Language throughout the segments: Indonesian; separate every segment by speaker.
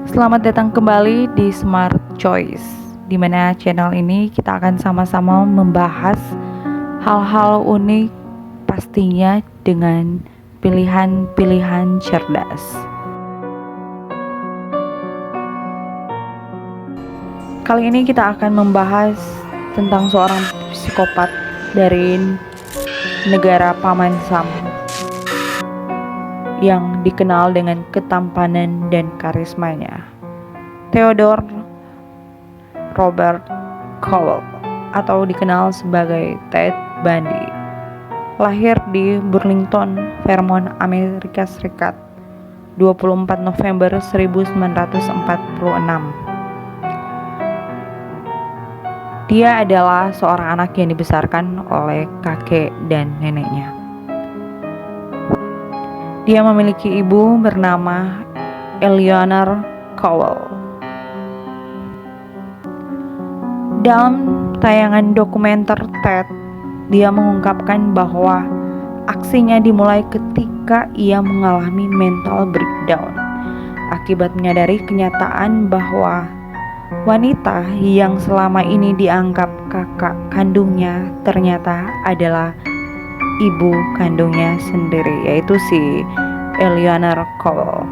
Speaker 1: Selamat datang kembali di Smart Choice, di mana channel ini kita akan sama-sama membahas hal-hal unik, pastinya dengan pilihan-pilihan cerdas. Kali ini kita akan membahas tentang seorang psikopat dari negara Paman Sam yang dikenal dengan ketampanan dan karismanya, Theodore Robert Cowell atau dikenal sebagai Ted Bundy. Lahir di Burlington, Vermont, Amerika Serikat, 24 November 1946. Dia adalah seorang anak yang dibesarkan oleh kakek dan neneknya. Dia memiliki ibu bernama Eleanor Cowell. Dalam tayangan dokumenter TED, dia mengungkapkan bahwa aksinya dimulai ketika ia mengalami mental breakdown akibat menyadari kenyataan bahwa wanita yang selama ini dianggap kakak kandungnya ternyata adalah ibu kandungnya sendiri, yaitu si Eleanor Cowell.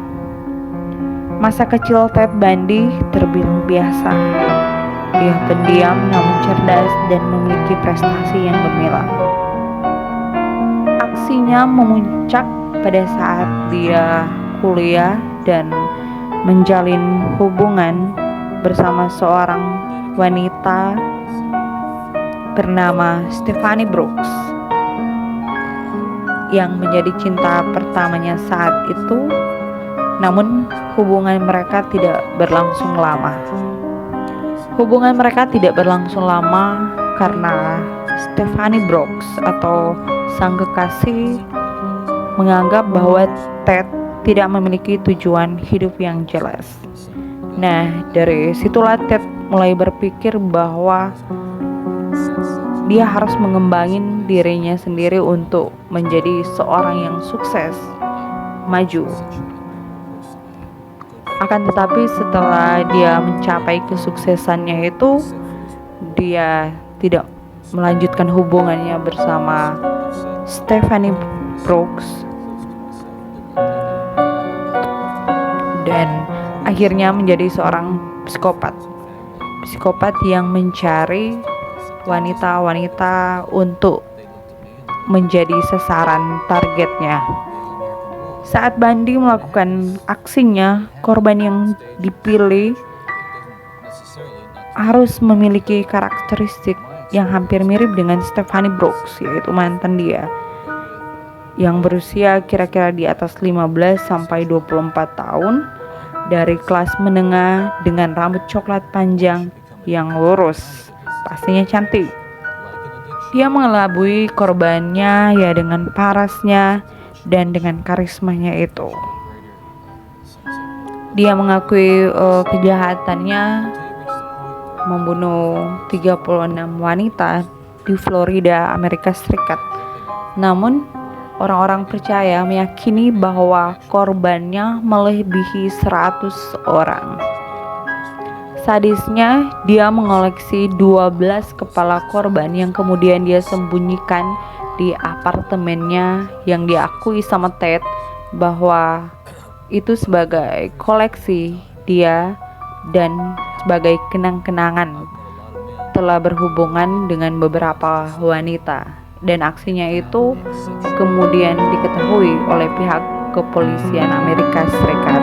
Speaker 1: Masa kecil Ted Bundy terbilang biasa. Dia pendiam namun cerdas dan memiliki prestasi yang gemilang. Aksinya memuncak pada saat dia kuliah dan menjalin hubungan bersama seorang wanita bernama Stephanie Brooks yang menjadi cinta pertamanya saat itu, namun hubungan mereka tidak berlangsung lama. Hubungan mereka tidak berlangsung lama karena Stephanie Brooks atau sang kekasih menganggap bahwa Ted tidak memiliki tujuan hidup yang jelas. Nah, dari situlah Ted mulai berpikir bahwa dia harus mengembangin dirinya sendiri untuk menjadi seorang yang sukses, maju. Akan tetapi setelah dia mencapai kesuksesannya itu, dia tidak melanjutkan hubungannya bersama Stephanie Brooks dan akhirnya menjadi seorang psikopat yang mencari wanita-wanita untuk menjadi sasaran targetnya. Saat Bundy melakukan aksinya, korban yang dipilih harus memiliki karakteristik yang hampir mirip dengan Stephanie Brooks, yaitu mantan dia yang berusia kira-kira di atas 15 sampai 24 tahun, dari kelas menengah dengan rambut coklat panjang yang lurus, pastinya cantik. Dia mengelabui korbannya ya dengan parasnya dan dengan karismanya itu. Dia mengakui kejahatannya membunuh 36 wanita di Florida, Amerika Serikat. Namun orang-orang percaya meyakini bahwa korbannya melebihi 100 orang. Sadisnya, dia mengoleksi 12 kepala korban yang kemudian dia sembunyikan di apartemennya yang diakui sama Ted bahwa itu sebagai koleksi dia dan sebagai kenang-kenangan telah berhubungan dengan beberapa wanita, dan aksinya itu kemudian diketahui oleh pihak kepolisian Amerika Serikat.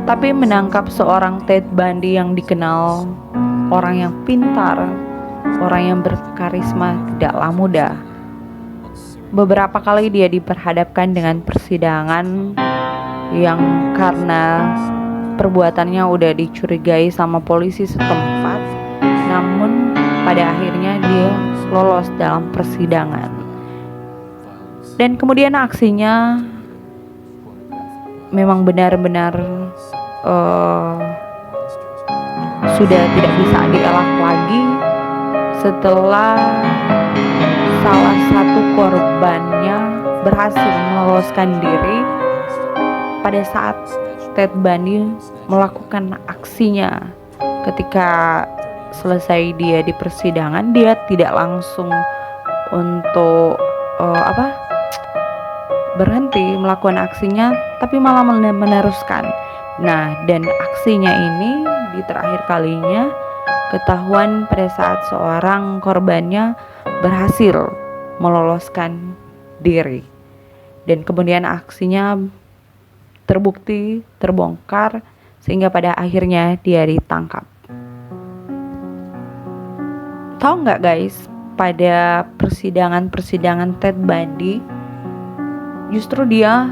Speaker 1: Tapi menangkap seorang Ted Bundy yang dikenal orang yang pintar, orang yang berkarisma tidaklah mudah. Beberapa kali dia diperhadapkan dengan persidangan yang karena perbuatannya udah dicurigai sama polisi setempat, namun pada akhirnya dia lolos dalam persidangan. Dan kemudian aksinya memang benar-benar sudah tidak bisa dielak lagi setelah salah satu korbannya berhasil meloloskan diri pada saat Ted Bundy melakukan aksinya, ketika selesai dia di persidangan, dia tidak langsung untuk berhenti melakukan aksinya, tapi malah meneruskan. Nah, dan aksinya ini di terakhir kalinya ketahuan pada saat seorang korbannya berhasil meloloskan diri, dan kemudian aksinya terbukti, terbongkar, sehingga pada akhirnya dia ditangkap. Tahu nggak guys, pada persidangan Ted Bundy, justru dia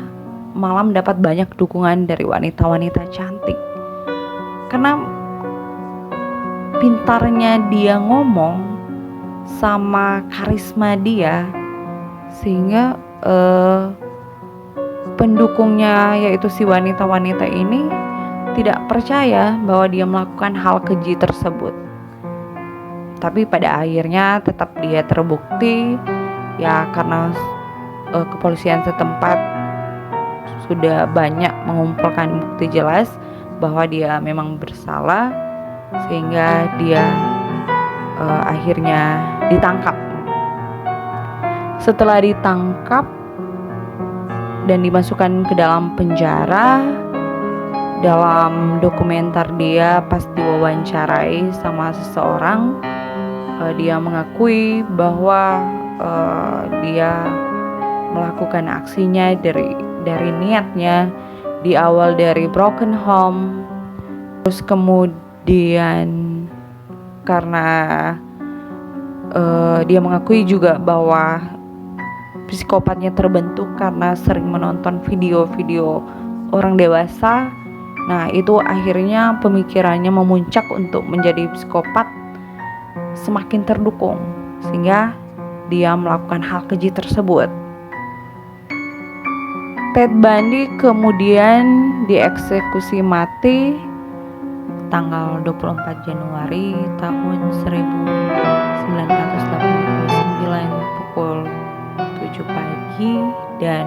Speaker 1: malah mendapat banyak dukungan dari wanita-wanita cantik, karena pintarnya dia ngomong sama karisma dia, sehingga pendukungnya, yaitu si wanita-wanita ini, tidak percaya bahwa dia melakukan hal keji tersebut. Tapi pada akhirnya tetap dia terbukti, ya, karena kepolisian setempat sudah banyak mengumpulkan bukti jelas bahwa dia memang bersalah, sehingga dia akhirnya ditangkap. Setelah ditangkap dan dimasukkan ke dalam penjara, dalam dokumenter dia pas diwawancarai sama seseorang, dia mengakui bahwa dia melakukan aksinya dari niatnya di awal dari broken home, terus kemudian karena dia mengakui juga bahwa psikopatnya terbentuk karena sering menonton video-video orang dewasa. Nah, itu akhirnya pemikirannya memuncak untuk menjadi psikopat semakin terdukung, sehingga dia melakukan hal keji tersebut. Ted Bundy kemudian dieksekusi mati tanggal 24 Januari tahun 1989 pukul 7 pagi, dan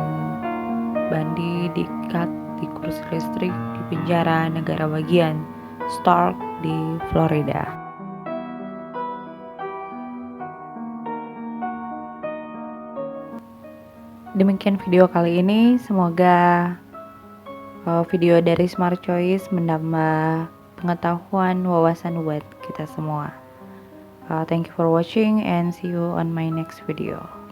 Speaker 1: Bundy diikat di kursi listrik di penjara negara bagian Stark di Florida. Demikian video kali ini, semoga video dari Smart Choice menambah pengetahuan, wawasan buat kita semua. Thank you for watching and see you on my next video.